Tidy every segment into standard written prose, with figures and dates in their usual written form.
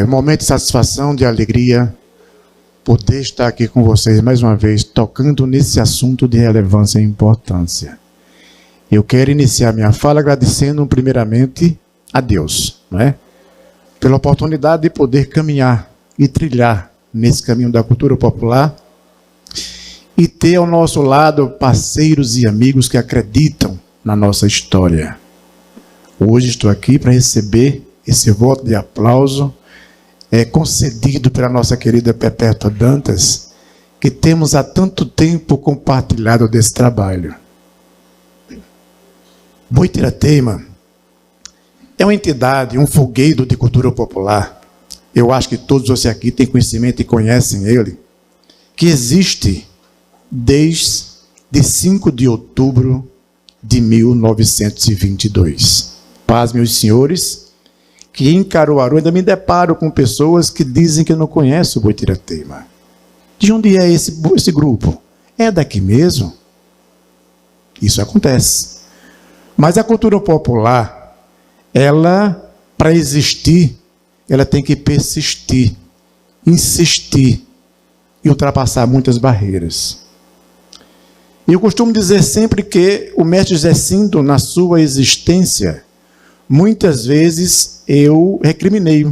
Momento de satisfação, de alegria, poder estar aqui com vocês mais uma vez, tocando nesse assunto de relevância e importância. Eu quero iniciar minha fala agradecendo primeiramente a Deus, não é? Pela oportunidade de poder caminhar e trilhar nesse caminho da cultura popular e ter ao nosso lado parceiros e amigos que acreditam na nossa história. Hoje estou aqui para receber esse voto de aplauso concedido pela nossa querida Perpétua Dantas, que temos há tanto tempo compartilhado desse trabalho. Boitiratema é uma entidade, um fogueiro de cultura popular. Eu acho que todos vocês aqui têm conhecimento e conhecem ele, que existe desde 5 de outubro de 1922. Paz, meus senhores, que em Caruaru ainda me deparo com pessoas que dizem que não conhecem o Boitiratema. De onde é esse grupo? É daqui mesmo? Isso acontece. Mas a cultura popular, ela, para existir, ela tem que persistir, insistir e ultrapassar muitas barreiras. Eu costumo dizer sempre que o mestre Zecinto, na sua existência, muitas vezes eu recriminei.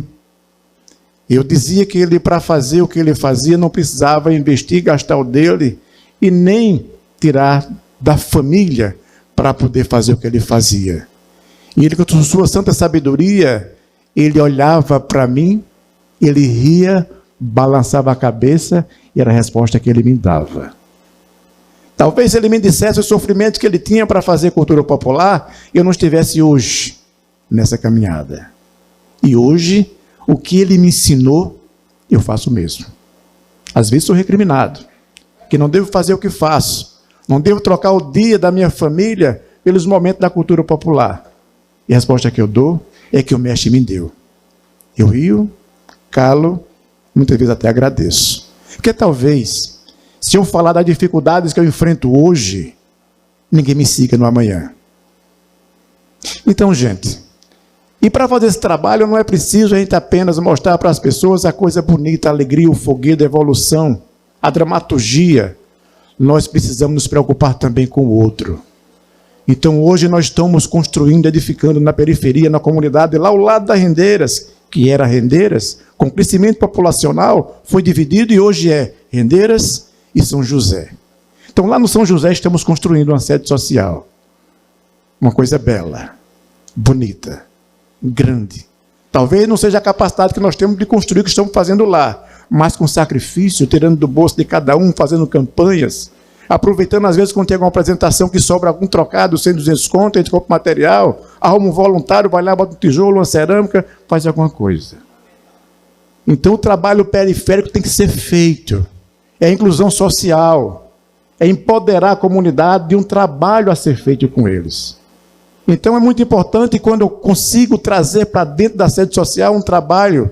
Eu dizia que ele, para fazer o que ele fazia, não precisava investir, gastar o dele e nem tirar da família para poder fazer o que ele fazia. E ele, com sua santa sabedoria, ele olhava para mim, ele ria, balançava a cabeça e era a resposta que ele me dava. Talvez se ele me dissesse o sofrimento que ele tinha para fazer cultura popular, eu não estivesse hoje nessa caminhada. E hoje, o que ele me ensinou, eu faço o mesmo. Às vezes sou recriminado, que não devo fazer o que faço, não devo trocar o dia da minha família pelos momentos da cultura popular. E a resposta que eu dou é que o mestre me deu. Eu rio, calo, muitas vezes até agradeço. Porque talvez, se eu falar das dificuldades que eu enfrento hoje, ninguém me siga no amanhã. Então, gente, e para fazer esse trabalho não é preciso a gente apenas mostrar para as pessoas a coisa bonita, a alegria, o foguete, a evolução, a dramaturgia. Nós precisamos nos preocupar também com o outro. Então, hoje nós estamos construindo, edificando na periferia, na comunidade, lá ao lado das Rendeiras, que era Rendeiras, com crescimento populacional, foi dividido e hoje é Rendeiras e São José. Então, lá no São José, estamos construindo uma sede social. Uma coisa bela, bonita, grande. Talvez não seja a capacidade que nós temos de construir o que estamos fazendo lá, mas com sacrifício, tirando do bolso de cada um, fazendo campanhas, aproveitando às vezes quando tem alguma apresentação que sobra algum trocado, 100, 200 conto, a gente compra material, arruma um voluntário, vai lá, bota um tijolo, uma cerâmica, faz alguma coisa. Então o trabalho periférico tem que ser feito. É a inclusão social, é empoderar a comunidade de um trabalho a ser feito com eles. Então é muito importante quando eu consigo trazer para dentro da sede social um trabalho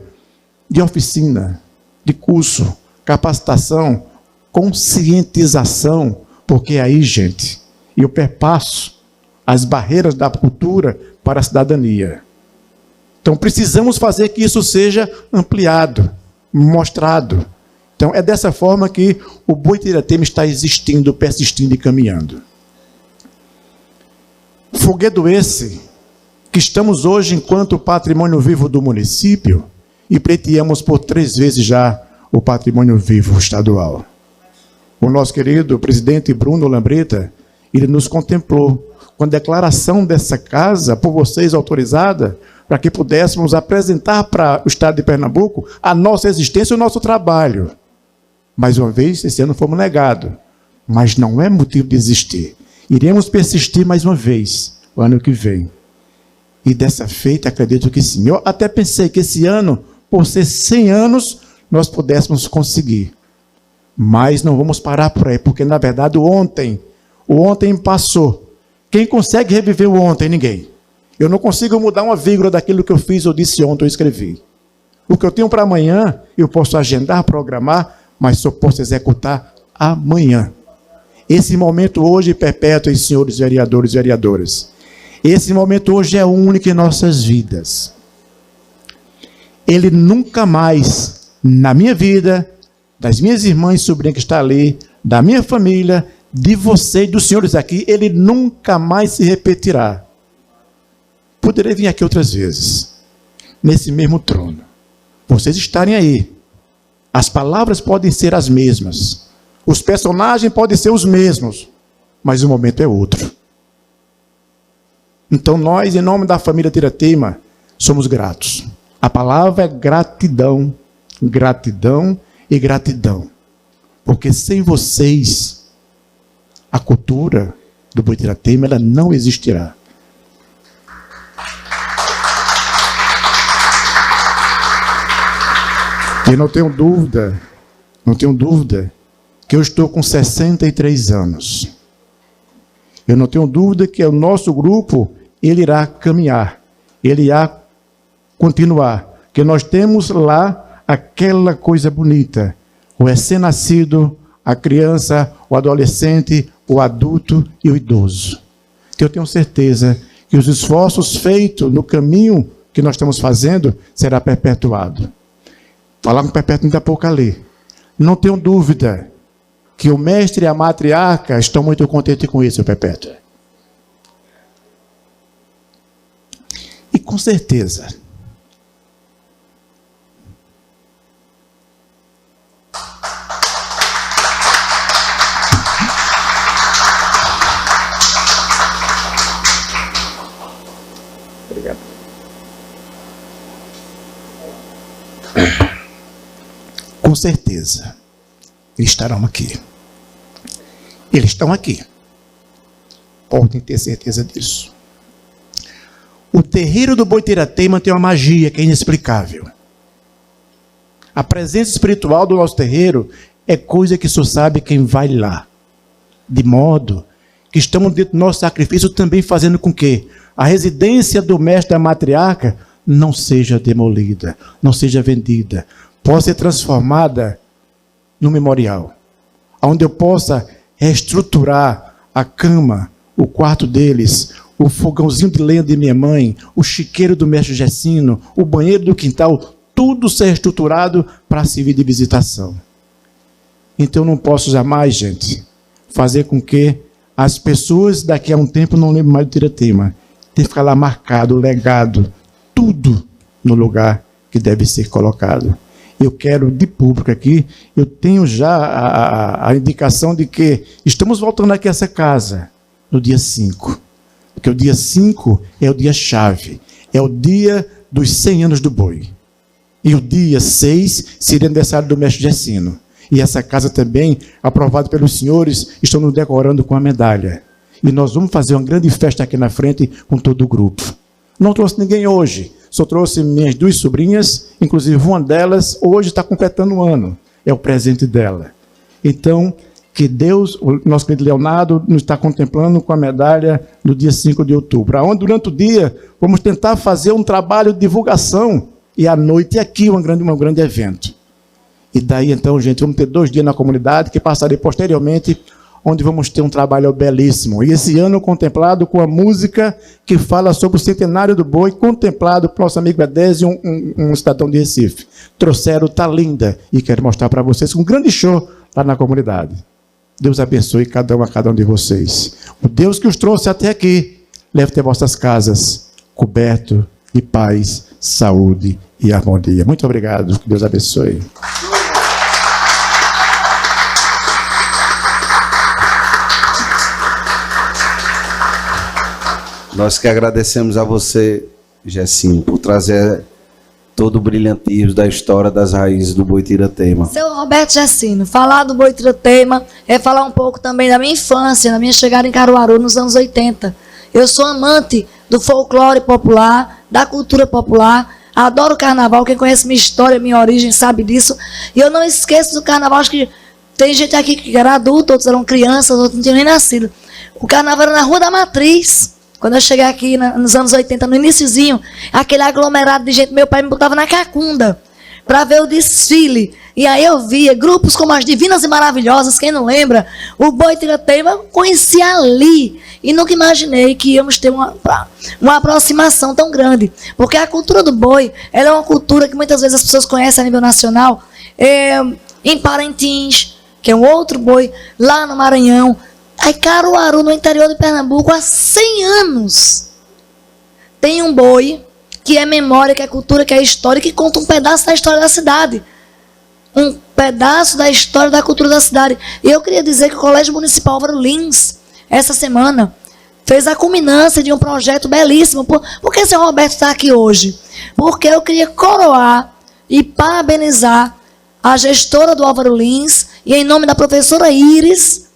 de oficina, de curso, capacitação, conscientização, porque aí, gente, eu perpasso as barreiras da cultura para a cidadania. Então precisamos fazer que isso seja ampliado, mostrado. Então é dessa forma que o Boitiratema está existindo, persistindo e caminhando. Foguedo esse que estamos hoje enquanto patrimônio vivo do município e pleiteamos por 3 vezes já o patrimônio vivo estadual. O nosso querido presidente Bruno Lambreta, ele nos contemplou com a declaração dessa casa, por vocês autorizada, para que pudéssemos apresentar para o estado de Pernambuco a nossa existência e o nosso trabalho. Mais uma vez, esse ano fomos negados, mas não é motivo de desistir. Iremos persistir mais uma vez, o ano que vem. E dessa feita, acredito que sim. Eu até pensei que esse ano, por ser 100 anos, nós pudéssemos conseguir. Mas não vamos parar por aí, porque na verdade o ontem passou. Quem consegue reviver o ontem? Ninguém. Eu não consigo mudar uma vírgula daquilo que eu fiz ou disse ontem ou escrevi. O que eu tenho para amanhã, eu posso agendar, programar, mas só posso executar amanhã. Esse momento hoje, perpétuos, senhores vereadores e vereadoras, esse momento hoje é único em nossas vidas. ele nunca mais, na minha vida, das minhas irmãs e sobrinhas que está ali, da minha família, de vocês, dos senhores aqui, ele nunca mais se repetirá. Poderei vir aqui outras vezes, nesse mesmo trono. Vocês estarem aí. As palavras podem ser as mesmas. Os personagens podem ser os mesmos. Mas o momento é outro. Então nós, em nome da família Tiratema, somos gratos. A palavra é gratidão. Gratidão e gratidão. Porque sem vocês, a cultura do Boi Tiratema, ela não existirá. E não tenho dúvida que eu estou com 63 anos. Eu não tenho dúvida que o nosso grupo, ele irá caminhar, ele irá continuar. Que nós temos lá aquela coisa bonita, o recém-nascido, a criança, o adolescente, o adulto e o idoso. Que eu tenho certeza que os esforços feitos no caminho que nós estamos fazendo será perpetuado. Falar com o Perpétuo ainda há pouco ali. Não tenho dúvida que o mestre e a matriarca estão muito contentes com isso, Perpétuo. E com certeza, obrigado. Com certeza, eles estarão aqui. Eles estão aqui. Podem ter certeza disso. O terreiro do Boi Tiratema tem uma magia que é inexplicável. A presença espiritual do nosso terreiro é coisa que só sabe quem vai lá. De modo que estamos dentro do nosso sacrifício também fazendo com que a residência do mestre da matriarca não seja demolida, não seja vendida, possa ser transformada num memorial, onde eu possa reestruturar a cama, o quarto deles, o fogãozinho de lenha de minha mãe, o chiqueiro do mestre Gessino, o banheiro do quintal, tudo ser estruturado para servir de visitação. Então eu não posso jamais, gente, fazer com que as pessoas daqui a um tempo não lembrem mais do Tiratema. Tem que ficar lá marcado, legado, tudo no lugar que deve ser colocado. Eu quero, de público aqui, eu tenho já a indicação de que estamos voltando aqui a essa casa no dia 5. Porque o dia 5 é o dia chave, é o dia dos 100 anos do boi. E o dia 6 seria aniversário do mestre Gessino. E essa casa também, aprovada pelos senhores, estão nos decorando com a medalha. E nós vamos fazer uma grande festa aqui na frente com todo o grupo. Não trouxe ninguém hoje, só trouxe minhas 2 sobrinhas, inclusive uma delas hoje está completando 1 ano. É o presente dela. Então, que Deus, o nosso querido Leonardo, nos está contemplando com a medalha no dia 5 de outubro. Onde, durante o dia, vamos tentar fazer um trabalho de divulgação e à noite aqui um grande evento. E daí, então, gente, vamos ter 2 dias na comunidade, que passarei posteriormente, onde vamos ter um trabalho belíssimo. E esse ano contemplado com a música que fala sobre o centenário do boi, contemplado pelo nosso amigo Edésio, um cidadão de Recife. Trouxeram Tá Linda, e quero mostrar para vocês um grande show lá na comunidade. Deus abençoe cada um de vocês. O Deus que os trouxe até aqui, leve até vossas casas, coberto de paz, saúde e harmonia. Muito obrigado. Que Deus abençoe. Nós que agradecemos a você, Gessino, por trazer todo o brilhantismo da história das raízes do Boi Tiratema. Seu Roberto Gessino, falar do Boi Tiratema é falar um pouco também da minha infância, da minha chegada em Caruaru nos anos 80. Eu sou amante do folclore popular, da cultura popular, adoro o carnaval, quem conhece minha história, minha origem sabe disso, e eu não esqueço do carnaval. Acho que tem gente aqui que era adulta, outros eram crianças, outros não tinham nem nascido. O carnaval era na Rua da Matriz. Quando eu cheguei aqui nos anos 80, no iniciozinho, aquele aglomerado de gente, meu pai me botava na cacunda para ver o desfile. E aí eu via grupos como as Divinas e Maravilhosas, quem não lembra, o Boi Tira-Teima, eu conhecia ali. E nunca imaginei que íamos ter uma aproximação tão grande. Porque a cultura do boi, ela é uma cultura que muitas vezes as pessoas conhecem a nível nacional. Em Parintins, que é um outro boi, lá no Maranhão. Aí Caruaru, no interior de Pernambuco, há 100 anos, tem um boi que é memória, que é cultura, que é história, que conta um pedaço da história da cidade. Um pedaço da história da cultura da cidade. E eu queria dizer que o Colégio Municipal Álvaro Lins, essa semana, fez a culminância de um projeto belíssimo. Por que o senhor Roberto está aqui hoje? Porque eu queria coroar e parabenizar a gestora do Álvaro Lins, e em nome da professora Iris,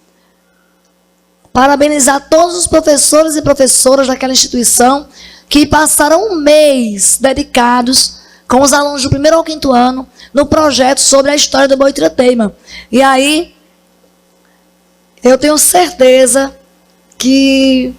parabenizar todos os professores e professoras daquela instituição que passaram um mês dedicados com os alunos do 1º ao 5º ano no projeto sobre a história do Boi Tira-Teima. E aí, eu tenho certeza que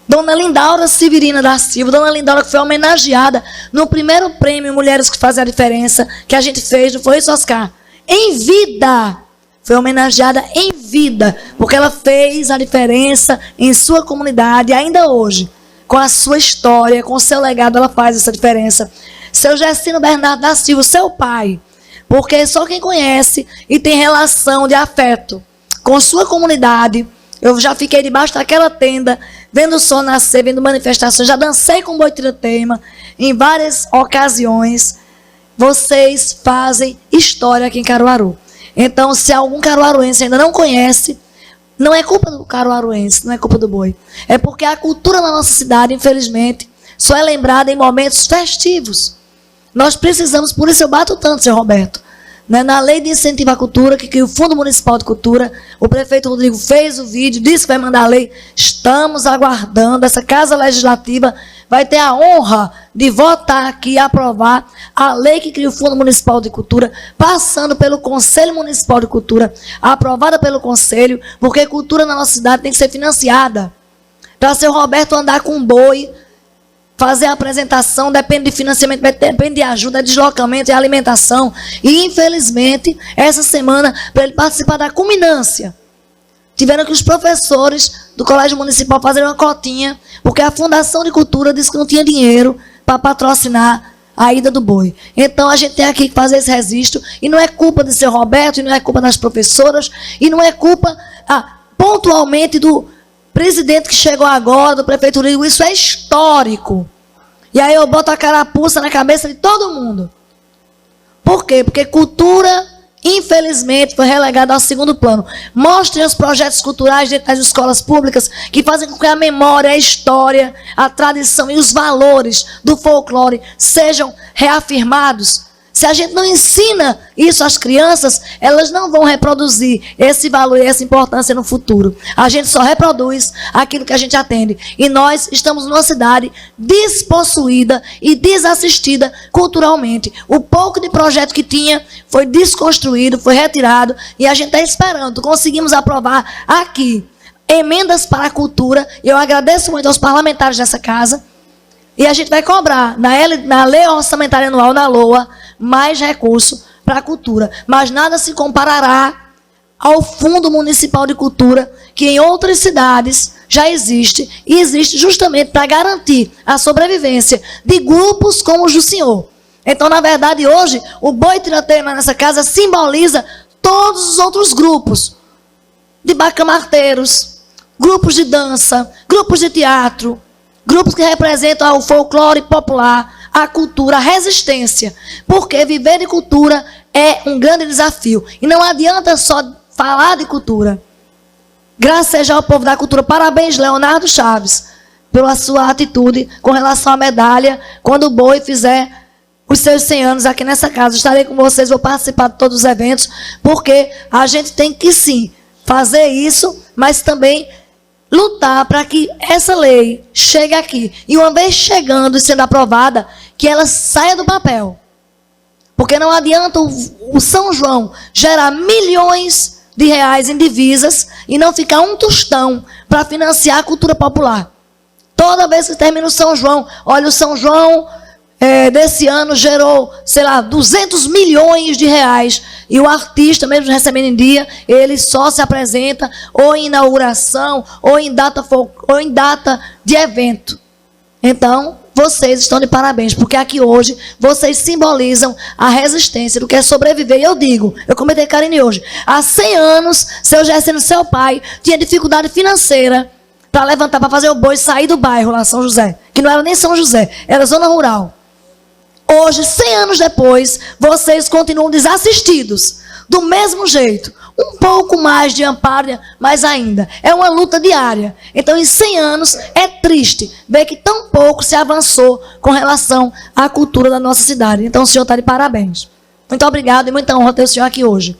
Dona Lindaura Severina da Silva, Dona Lindaura, que foi homenageada no primeiro prêmio Mulheres que Fazem a Diferença, que a gente fez, não foi isso, Oscar? Em vida! Foi homenageada em vida, porque ela fez a diferença em sua comunidade, e ainda hoje, com a sua história, com o seu legado, ela faz essa diferença. Seu Gessino Bernardo da Silva, seu pai, porque só quem conhece e tem relação de afeto com sua comunidade. Eu já fiquei debaixo daquela tenda, vendo o sol nascer, vendo manifestações, já dancei com o Boi Tira-Teima em várias ocasiões. Vocês fazem história aqui em Caruaru. Então, se algum caruaruense ainda não conhece, não é culpa do caruaruense, não é culpa do boi. É porque a cultura na nossa cidade, infelizmente, só é lembrada em momentos festivos. Nós precisamos, por isso eu bato tanto, senhor Roberto, né, na lei de incentivo à cultura, que cria o Fundo Municipal de Cultura, o prefeito Rodrigo fez o vídeo, disse que vai mandar a lei, estamos aguardando, essa Casa Legislativa vai ter a honra de votar aqui e aprovar a lei que cria o Fundo Municipal de Cultura, passando pelo Conselho Municipal de Cultura, aprovada pelo Conselho, porque cultura na nossa cidade tem que ser financiada. Para ser o Roberto andar com um boi, fazer a apresentação, depende de financiamento, depende de ajuda, deslocamento e alimentação. E, infelizmente, essa semana, para ele participar da culminância, tiveram que os professores do Colégio Municipal fazerem uma cotinha, porque a Fundação de Cultura disse que não tinha dinheiro para patrocinar a ida do boi. Então, a gente tem aqui que fazer esse registro, e não é culpa de seu Roberto, e não é culpa das professoras, e não é culpa, pontualmente, do presidente que chegou agora, do prefeito Rodrigo. Isso é histórico. E aí eu boto a carapuça na cabeça de todo mundo. Por quê? Porque cultura, infelizmente, foi relegada ao segundo plano. Mostrem os projetos culturais dentro das escolas públicas que fazem com que a memória, a história, a tradição e os valores do folclore sejam reafirmados. Se a gente não ensina isso às crianças, elas não vão reproduzir esse valor e essa importância no futuro. A gente só reproduz aquilo que a gente atende. E nós estamos numa cidade despossuída e desassistida culturalmente. O pouco de projeto que tinha foi desconstruído, foi retirado, e a gente está esperando. Conseguimos aprovar aqui emendas para a cultura. E eu agradeço muito aos parlamentares dessa casa. E a gente vai cobrar na Lei Orçamentária Anual, na LOA, mais recurso para a cultura. Mas nada se comparará ao Fundo Municipal de Cultura, que em outras cidades já existe, e existe justamente para garantir a sobrevivência de grupos como os do senhor. Então, na verdade, hoje, o Boi Tira-Teima nessa casa simboliza todos os outros grupos, de bacamarteiros, grupos de dança, grupos de teatro, grupos que representam o folclore popular, a cultura, a resistência. Porque viver de cultura é um grande desafio. E não adianta só falar de cultura. Graças seja ao povo da cultura. Parabéns, Leonardo Chaves, pela sua atitude com relação à medalha, quando o boi fizer os seus 100 anos aqui nessa casa. Estarei com vocês, vou participar de todos os eventos, porque a gente tem que, sim, fazer isso, mas também lutar para que essa lei chegue aqui. E uma vez chegando e sendo aprovada, que ela saia do papel. Porque não adianta o São João gerar milhões de reais em divisas e não ficar um tostão para financiar a cultura popular. Toda vez que termina o São João, olha, o São João desse ano gerou, sei lá, 200 milhões de reais. E o artista, mesmo recebendo em dia, ele só se apresenta ou em inauguração ou em data de evento. Então, vocês estão de parabéns, porque aqui hoje vocês simbolizam a resistência do que é sobreviver. E eu digo, eu comentei Karine hoje, há 100 anos, seu Gercino, seu pai, tinha dificuldade financeira para levantar, para fazer o boi sair do bairro lá, São José, que não era nem São José, era zona rural. Hoje, 100 anos depois, vocês continuam desassistidos, do mesmo jeito. Um pouco mais de amparo, mas ainda é uma luta diária. Então, em 100 anos, é triste ver que tão pouco se avançou com relação à cultura da nossa cidade. Então, o senhor está de parabéns. Muito obrigado e muita honra ter o senhor aqui hoje.